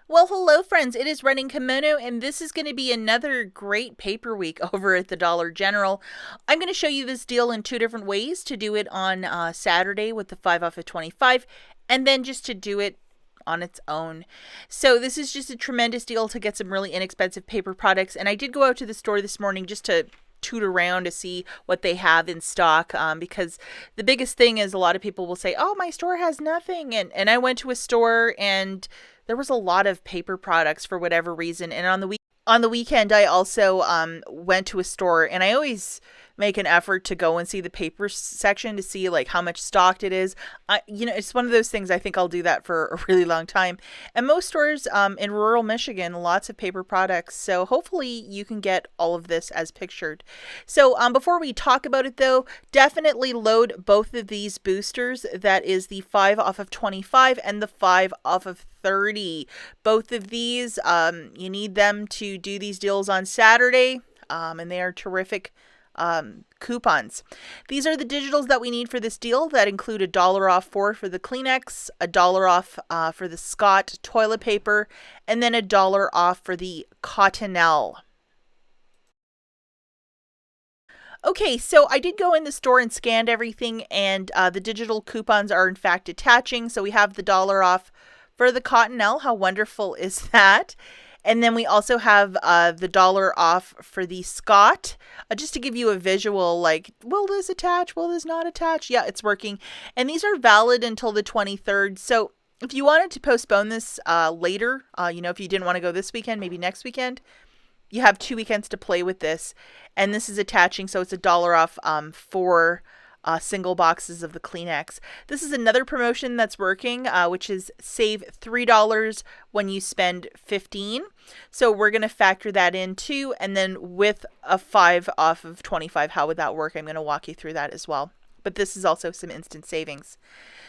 Well, hello, friends. It is Running Kimono, and this is going to be another great paper week over at the Dollar General. I'm going to show you this deal in two different ways: to do it on Saturday with the 5 off of 25, and then just to do it on its own. So this is just a tremendous deal to get some really inexpensive paper products. And I did go out to the store this morning just to toot around to see what they have in stock, because the biggest thing is a lot of people will say, oh, my store has nothing, and I went to a store and there was a lot of paper products for whatever reason. And on the weekend I also went to a store, and I always make an effort to go and see the paper section to see like how much stocked it is. It's one of those things. I think I'll do that for a really long time. And most stores in rural Michigan, lots of paper products. So hopefully you can get all of this as pictured. So before we talk about it though, definitely load both of these boosters. That is the 5 off of 25 and the 5 off of 30. Both of these, you need them to do these deals on Saturday, and they are terrific coupons. These are the digitals that we need for this deal that include $1 off for the Kleenex, $1 off for the Scott toilet paper, and then $1 off for the Cottonelle. Okay, so I did go in the store and scanned everything, and the digital coupons are in fact attaching. So we have the $1 off for the Cottonelle. How wonderful is that? And then we also have the $1 off for the Scott. Just to give you a visual, like, will this attach? Will this not attach? Yeah, it's working. And these are valid until the 23rd. So if you wanted to postpone this later, if you didn't want to go this weekend, maybe next weekend, you have 2 weekends to play with this. And this is attaching, so it's $1 off for single boxes of the Kleenex. This is another promotion that's working, which is save $3 when you spend $15. So we're going to factor that in too. And then with a 5 off of 25, how would that work? I'm going to walk you through that as well. But this is also some instant savings.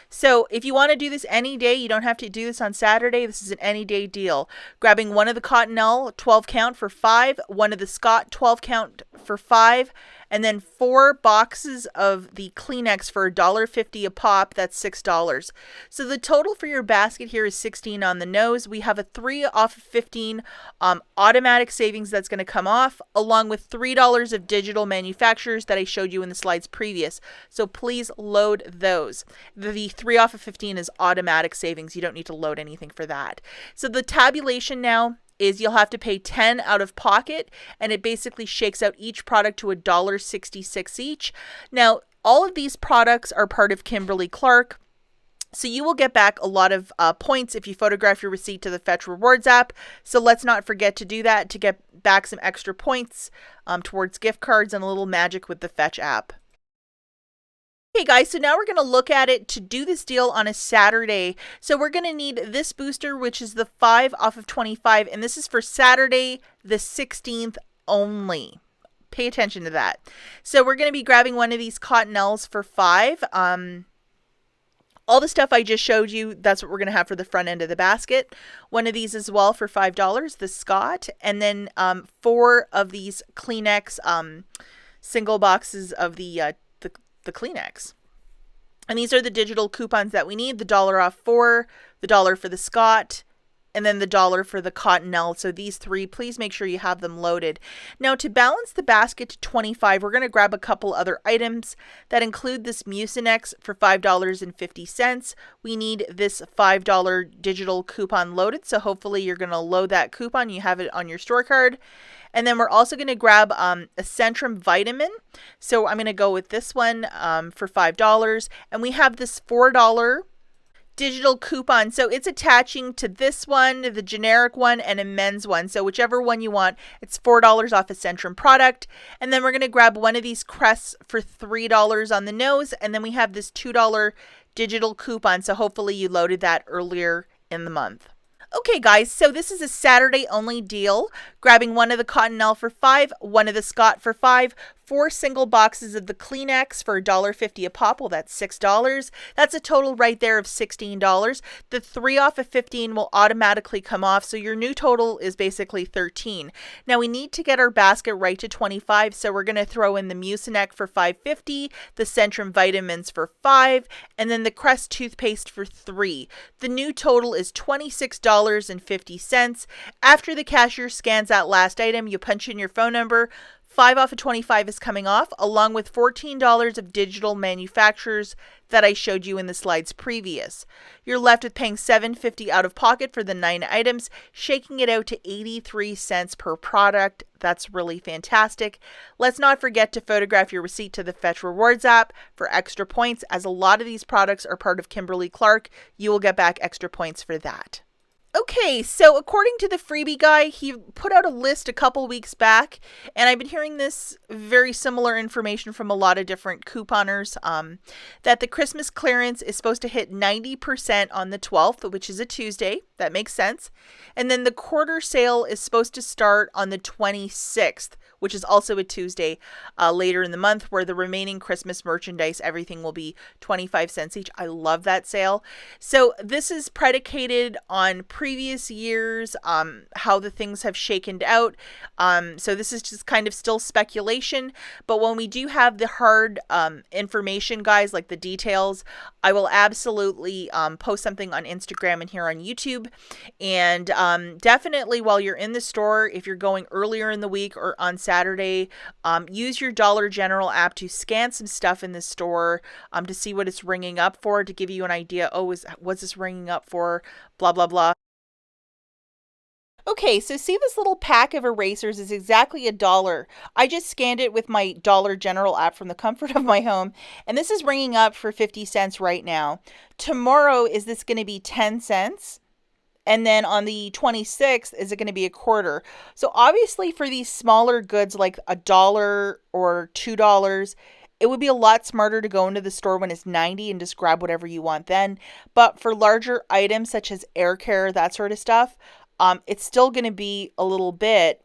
So if you want to do this any day, you don't have to do this on Saturday. This is an any day deal. Grabbing one of the Cottonelle 12 count for $5, one of the Scott 12 count for $5, and then 4 boxes of the Kleenex for $1.50 a pop. That's $6. So the total for your basket here is $16 on the nose. We have a 3 off of 15 automatic savings that's going to come off, along with $3 of digital manufacturers that I showed you in the slides previous. So please load those. The 3 off of 15 is automatic savings. You don't need to load anything for that. So the tabulation now is you'll have to pay $10 out of pocket, and it basically shakes out each product to $1.66 each. Now, all of these products are part of Kimberly-Clark, so you will get back a lot of points if you photograph your receipt to the Fetch Rewards app. So let's not forget to do that to get back some extra points towards gift cards and a little magic with the Fetch app. Okay guys, so now we're going to look at it to do this deal on a Saturday. So we're going to need this booster, which is the 5 off of 25, and this is for Saturday the 16th only. Pay attention to that. So we're going to be grabbing one of these Cottonelles for $5. All the stuff I just showed you, that's what we're going to have for the front end of the basket. One of these as well for $5, the Scott, and then 4 of these Kleenex single boxes of the Kleenex. And these are the digital coupons that we need: the $1 off for, the $1 for the Scott, and then the $1 for the Cottonelle. So these 3, please make sure you have them loaded. Now to balance the basket to 25, we're going to grab a couple other items that include this Mucinex for $5.50. We need this $5 digital coupon loaded. So hopefully you're going to load that coupon. You have it on your store card. And then we're also going to grab a Centrum vitamin. So I'm going to go with this one for $5. And we have this $4 digital coupon. So it's attaching to this one, the generic one, and a men's one. So whichever one you want, it's $4 off a Centrum product. And then we're going to grab one of these crests for $3 on the nose. And then we have this $2 digital coupon. So hopefully you loaded that earlier in the month. Okay guys, so this is a Saturday only deal. Grabbing one of the Cottonelle for $5, one of the Scott for $5, 4 single boxes of the Kleenex for $1.50 a pop. Well, that's $6. That's a total right there of $16. The 3 off of 15 will automatically come off, so your new total is basically 13. Now we need to get our basket right to 25, so we're going to throw in the Mucinex for $5.50, the Centrum vitamins for $5, and then the Crest toothpaste for $3. The new total is $26.50. After the cashier scans that last item, you punch in your phone number. 5 off of 25 is coming off, along with $14 of digital manufacturers that I showed you in the slides previous. You're left with paying $7.50 out of pocket for the 9 items, shaking it out to 83 cents per product. That's really fantastic. Let's not forget to photograph your receipt to the Fetch Rewards app for extra points, as a lot of these products are part of Kimberly-Clark. You will get back extra points for that. Okay, so according to the freebie guy, he put out a list a couple weeks back, and I've been hearing this very similar information from a lot of different couponers, that the Christmas clearance is supposed to hit 90% on the 12th, which is a Tuesday. That makes sense. And then the quarter sale is supposed to start on the 26th, which is also a Tuesday, later in the month, where the remaining Christmas merchandise, everything will be 25 cents each. I love that sale. So this is predicated on previous years, how the things have shaken out. So this is just kind of still speculation, but when we do have the hard information, guys, like the details, I will absolutely post something on Instagram and here on YouTube. And definitely while you're in the store, if you're going earlier in the week or on Saturday, use your Dollar General app to scan some stuff in the store to see what it's ringing up for, to give you an idea. Oh, what's this ringing up for? Blah, blah, blah. Okay, so see, this little pack of erasers is exactly $1. I just scanned it with my Dollar General app from the comfort of my home, and this is ringing up for 50 cents right now. Tomorrow, is this going to be 10 cents? And then on the 26th, is it going to be a quarter? So obviously for these smaller goods like $1 or $2, it would be a lot smarter to go into the store when it's 90 and just grab whatever you want then. But for larger items such as air care, that sort of stuff, it's still going to be a little bit.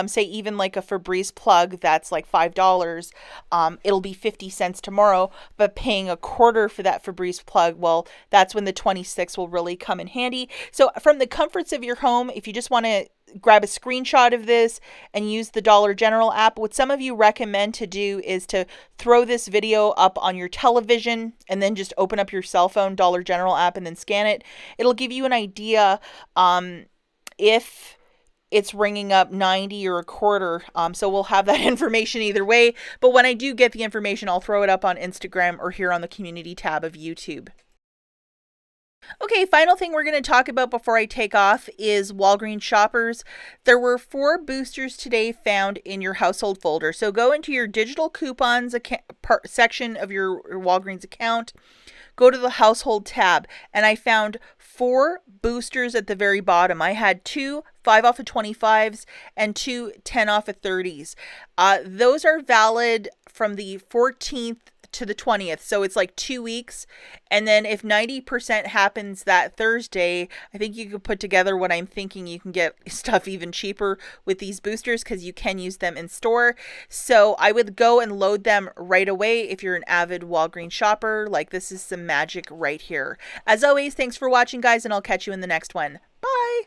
Say even like a Febreze plug that's like $5, it'll be 50 cents tomorrow, but paying a quarter for that Febreze plug, well, that's when the 26 will really come in handy. So from the comforts of your home, if you just want to grab a screenshot of this and use the Dollar General app, what some of you recommend to do is to throw this video up on your television and then just open up your cell phone Dollar General app and then scan it. It'll give you an idea if it's ringing up 90 or a quarter. So we'll have that information either way. But when I do get the information, I'll throw it up on Instagram or here on the community tab of YouTube. Okay, final thing we're going to talk about before I take off is Walgreens shoppers. There were 4 boosters today found in your household folder. So go into your digital coupons section of your Walgreens account. Go to the household tab, and I found 4 boosters at the very bottom. I had 2 5 off of 25s and 2 10 off of 30s. Those are valid from the 14th to the 20th. So it's like 2 weeks. And then if 90% happens that Thursday, I think you could put together what I'm thinking. You can get stuff even cheaper with these boosters because you can use them in store. So I would go and load them right away if you're an avid Walgreens shopper. Like, this is some magic right here. As always, thanks for watching, guys, and I'll catch you in the next one. Bye.